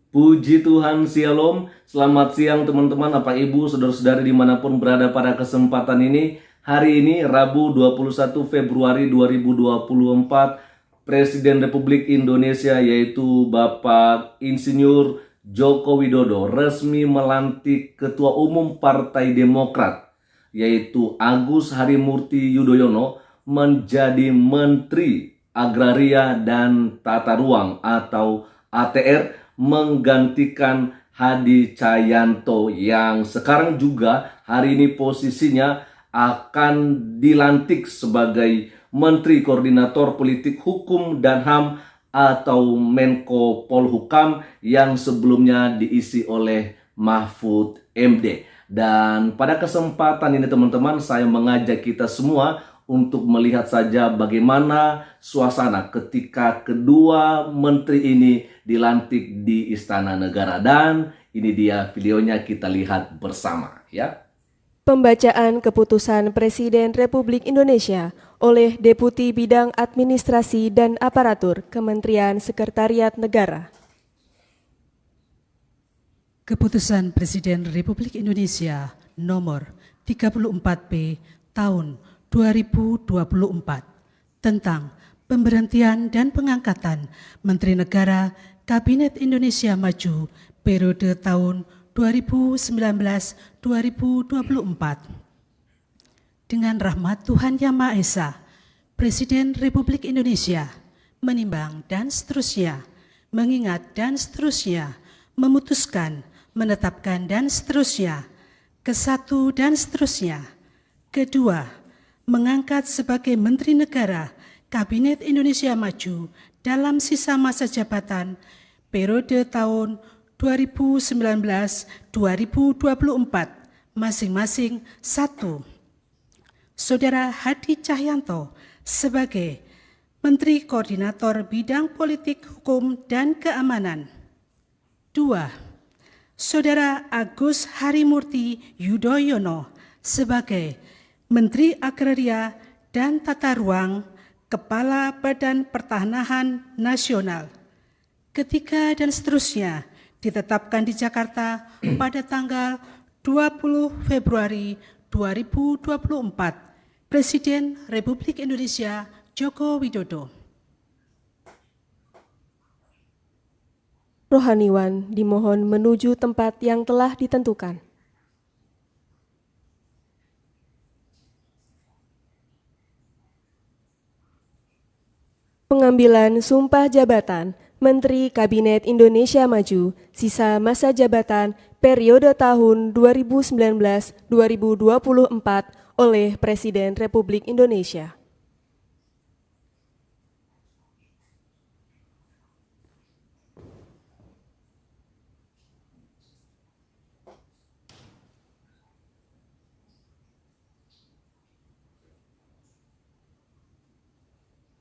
Puji Tuhan, Shalom. Selamat siang teman-teman, Bapak Ibu, Saudara-saudari dimanapun berada pada kesempatan ini. Hari ini, Rabu 21 Februari 2024, Presiden Republik Indonesia yaitu Bapak Insinyur Joko Widodo resmi melantik Ketua Umum Partai Demokrat yaitu Agus Harimurti Yudhoyono menjadi Menteri Agraria dan Tata Ruang atau ATR, menggantikan Hadi Cahyanto yang sekarang juga hari ini posisinya akan dilantik sebagai Menteri Koordinator Politik Hukum dan HAM atau Menko Polhukam yang sebelumnya diisi oleh Mahfud MD. Dan pada kesempatan ini teman-teman, saya mengajak kita semua untuk melihat saja bagaimana suasana ketika kedua menteri ini dilantik di Istana Negara. Dan ini dia videonya, kita lihat bersama ya. Pembacaan keputusan Presiden Republik Indonesia oleh Deputi Bidang Administrasi dan Aparatur Kementerian Sekretariat Negara. Keputusan Presiden Republik Indonesia nomor 34P tahun 2024 tentang pemberhentian dan pengangkatan Menteri Negara Kabinet Indonesia Maju periode tahun 2019-2024. Dengan rahmat Tuhan Yang Maha Esa, Presiden Republik Indonesia menimbang dan seterusnya, mengingat dan seterusnya, memutuskan, menetapkan dan seterusnya, kesatu dan seterusnya, kedua, mengangkat sebagai Menteri Negara Kabinet Indonesia Maju dalam sisa masa jabatan periode tahun 2019-2024 masing-masing. 1. Saudara Hadi Cahyanto sebagai Menteri Koordinator Bidang Politik Hukum dan Keamanan. 2. Saudara Agus Harimurti Yudhoyono sebagai Menteri Agraria dan Tata Ruang, Kepala Badan Pertanahan Nasional. Ketiga dan seterusnya ditetapkan di Jakarta pada tanggal 20 Februari 2024. Presiden Republik Indonesia Joko Widodo. Rohaniwan dimohon menuju tempat yang telah ditentukan. Pengambilan sumpah jabatan Menteri Kabinet Indonesia Maju sisa masa jabatan periode tahun 2019-2024 oleh Presiden Republik Indonesia.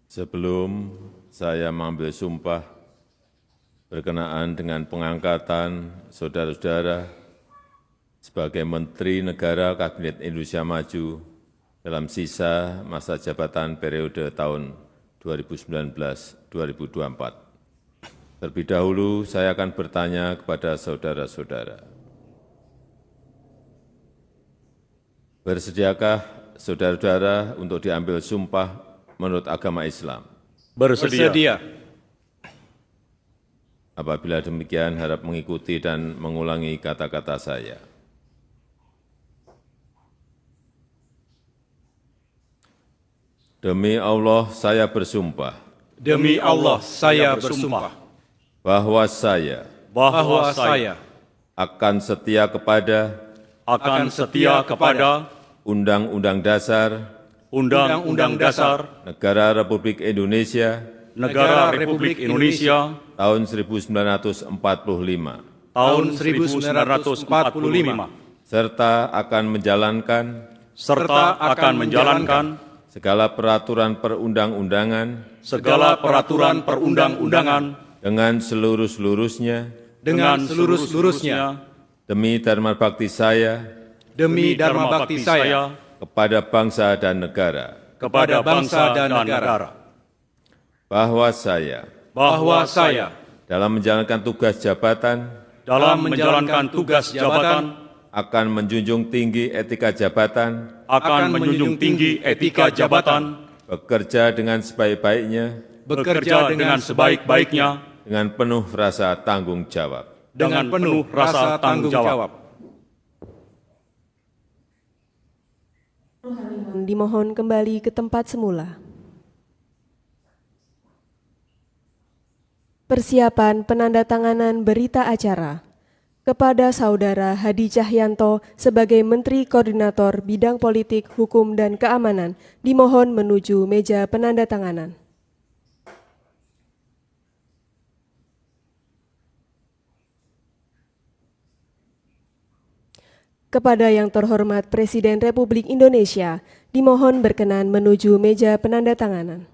Sebelum saya mengambil sumpah berkenaan dengan pengangkatan saudara-saudara sebagai Menteri Negara Kabinet Indonesia Maju dalam sisa masa jabatan periode tahun 2019-2024. Terlebih dahulu saya akan bertanya kepada saudara-saudara. Bersediakah saudara-saudara untuk diambil sumpah menurut agama Islam? Bersedia. Apabila demikian, harap mengikuti dan mengulangi kata-kata saya. Demi Allah, saya bersumpah. Demi Allah, saya bersumpah Bahwa saya akan setia kepada Undang-Undang Dasar Negara Republik Indonesia tahun 1945 serta akan menjalankan segala peraturan perundang-undangan dengan seluruh-seluruhnya demi dharma bakti saya kepada bangsa dan negara. Bahwa saya dalam menjalankan tugas jabatan dalam menjalankan tugas jabatan akan menjunjung tinggi etika jabatan, akan menjunjung tinggi etika jabatan, bekerja dengan sebaik-baiknya, bekerja dengan sebaik-baiknya, dengan penuh rasa tanggung jawab. dengan penuh rasa tanggung jawab. Dimohon kembali ke tempat semula. Persiapan penandatanganan berita acara kepada Saudara Hadi Cahyanto sebagai Menteri Koordinator Bidang Politik, Hukum, dan Keamanan dimohon menuju meja penandatanganan. Kepada yang terhormat Presiden Republik Indonesia, dimohon berkenan menuju meja penandatanganan.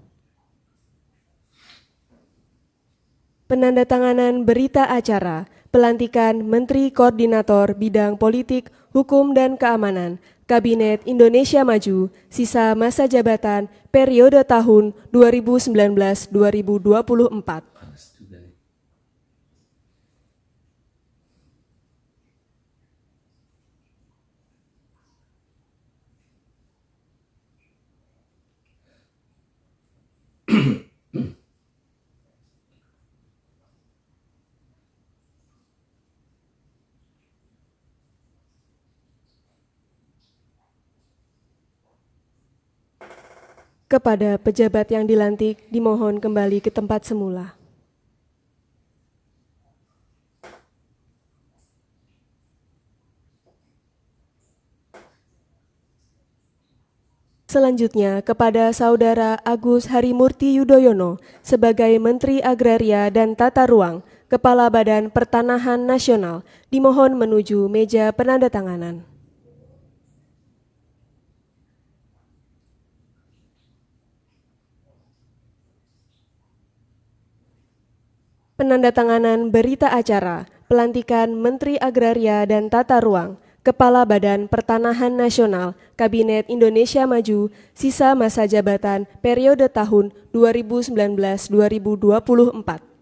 Penandatanganan berita acara pelantikan Menteri Koordinator Bidang Politik, Hukum, dan Keamanan Kabinet Indonesia Maju sisa masa jabatan periode tahun 2019-2024. Kepada pejabat yang dilantik, dimohon kembali ke tempat semula. Selanjutnya, kepada Saudara Agus Harimurti Yudhoyono sebagai Menteri Agraria dan Tata Ruang, Kepala Badan Pertanahan Nasional, dimohon menuju meja penandatanganan. Penandatanganan berita acara pelantikan Menteri Agraria dan Tata Ruang, Kepala Badan Pertanahan Nasional, Kabinet Indonesia Maju, sisa masa jabatan periode tahun 2019-2024.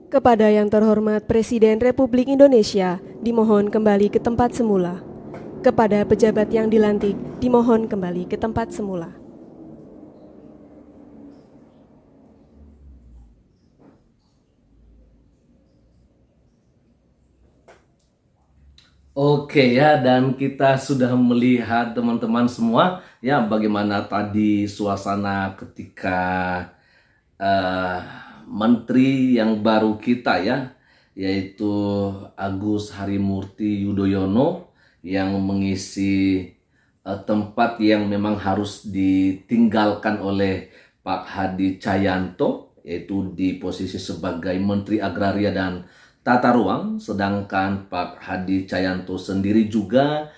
Kepada yang terhormat Presiden Republik Indonesia, dimohon kembali ke tempat semula. Kepada pejabat yang dilantik, dimohon kembali ke tempat semula. Oke ya, dan kita sudah melihat teman-teman semua ya bagaimana tadi suasana ketika menteri yang baru kita ya, yaitu Agus Harimurti Yudhoyono yang mengisi tempat yang memang harus ditinggalkan oleh Pak Hadi Cahyanto, yaitu di posisi sebagai Menteri Agraria dan Tata Ruang, sedangkan Pak Hadi Cahyanto sendiri juga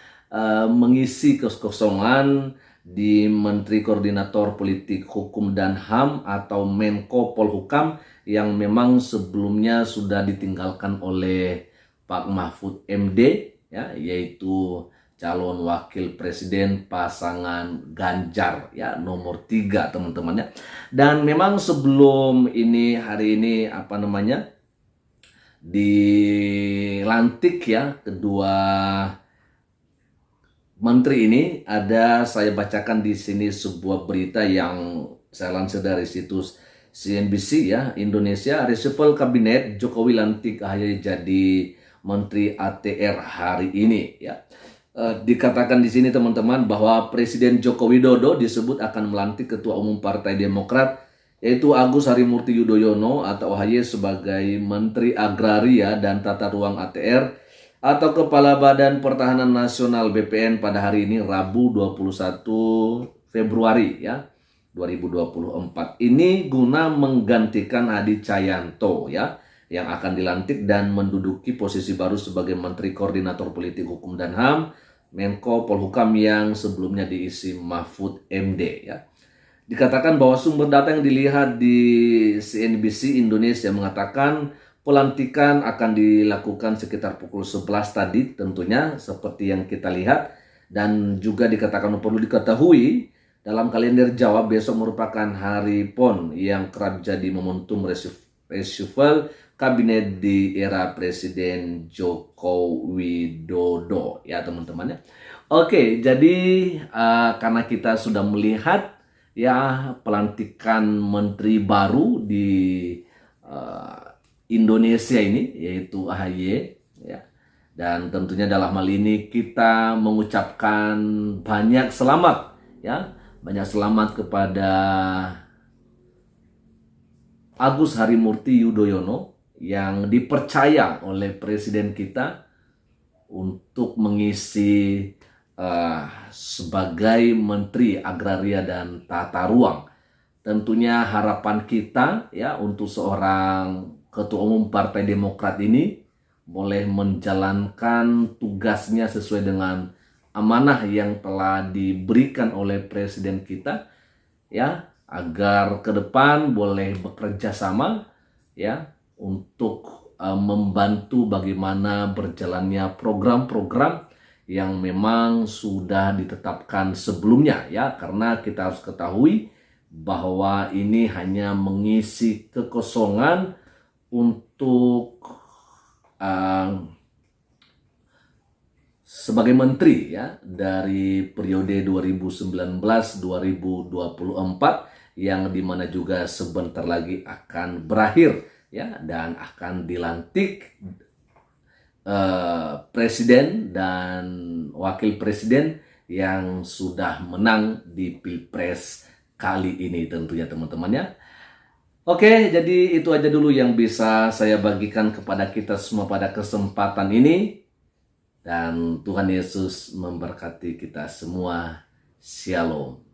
mengisi kekosongan di Menteri Koordinator Politik Hukum dan HAM atau Menko Polhukam yang memang sebelumnya sudah ditinggalkan oleh Pak Mahfud MD ya, yaitu calon wakil presiden pasangan Ganjar ya, nomor 3 teman-teman ya. Dan memang sebelum ini hari ini dilantik ya kedua menteri ini, saya bacakan di sini sebuah berita yang saya lansir dari situs CNBC ya, Indonesia Reshuffle Kabinet Jokowi lantik AHY jadi Menteri ATR hari ini ya. Dikatakan di sini teman-teman bahwa Presiden Joko Widodo disebut akan melantik Ketua Umum Partai Demokrat yaitu Agus Harimurti Yudhoyono atau AHY sebagai Menteri Agraria dan Tata Ruang ATR atau Kepala Badan Pertahanan Nasional BPN pada hari ini Rabu 21 Februari ya 2024. Ini guna menggantikan Hadi Cahyanto ya yang akan dilantik dan menduduki posisi baru sebagai Menteri Koordinator Politik Hukum dan HAM, Menko Polhukam yang sebelumnya diisi Mahfud MD ya. Dikatakan bahwa sumber data yang dilihat di CNBC Indonesia mengatakan pelantikan akan dilakukan sekitar pukul 11 tadi tentunya seperti yang kita lihat, dan juga dikatakan perlu diketahui dalam kalender Jawa besok merupakan hari PON yang kerap jadi momentum reshuffle kabinet di era Presiden Joko Widodo ya teman-teman ya. Oke, jadi karena kita sudah melihat ya pelantikan menteri baru di Indonesia ini yaitu AHY ya. Dan tentunya dalam hal ini kita mengucapkan banyak selamat ya. Banyak selamat kepada Agus Harimurti Yudhoyono yang dipercaya oleh presiden kita untuk mengisi sebagai Menteri Agraria dan Tata Ruang. Tentunya harapan kita ya untuk seorang Ketua Umum Partai Demokrat ini boleh menjalankan tugasnya sesuai dengan amanah yang telah diberikan oleh presiden kita ya, agar ke depan boleh bekerja sama ya untuk membantu bagaimana berjalannya program-program yang memang sudah ditetapkan sebelumnya ya, karena kita harus ketahui bahwa ini hanya mengisi kekosongan untuk sebagai menteri ya dari periode 2019-2024 yang dimana juga sebentar lagi akan berakhir ya, dan akan dilantik presiden dan wakil presiden yang sudah menang di Pilpres kali ini tentunya teman-teman ya. Oke, jadi itu aja dulu yang bisa saya bagikan kepada kita semua pada kesempatan ini. Dan Tuhan Yesus memberkati kita semua. Shalom.